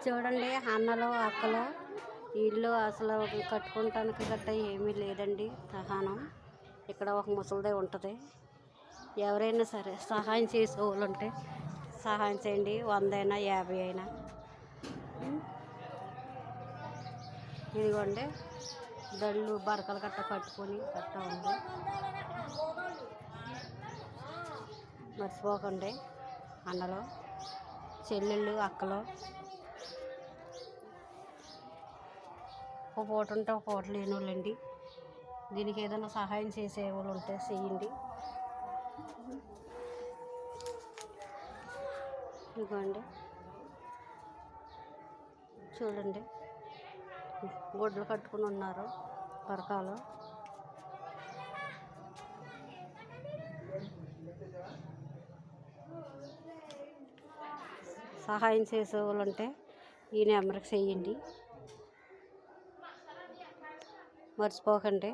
చూడండి అన్నలు అక్కలు ఇల్లు అసలు కట్టుకోవటానికి గట్ట ఏమీ లేదండి సహనం. ఇక్కడ ఒక ముసలిదే ఉంటుంది. ఎవరైనా సరే సహాయం చేసే వాళ్ళు ఉంటే సహాయం చేయండి. 100 అయినా 50 అయినా. ఇదిగోండి దళ్ళు బరకలు గట్ట కట్టుకొని గట్ట ఉంది. మర్చిపోకండి అన్నలు చెల్లెళ్ళు అక్కలు. ఒక పూట ఉంటే ఒక పూట లేని వాళ్ళండి. దీనికి ఏదైనా సహాయం చేసే వాళ్ళు ఉంటే చేయండి. ఇదిగోండి చూడండి గుడ్లు కట్టుకుని ఉన్నారు పరకాలు. సహాయం చేసే వాళ్ళు ఉంటే ఈ నెంబర్కి చెయ్యండి. మర్చిపోకండి.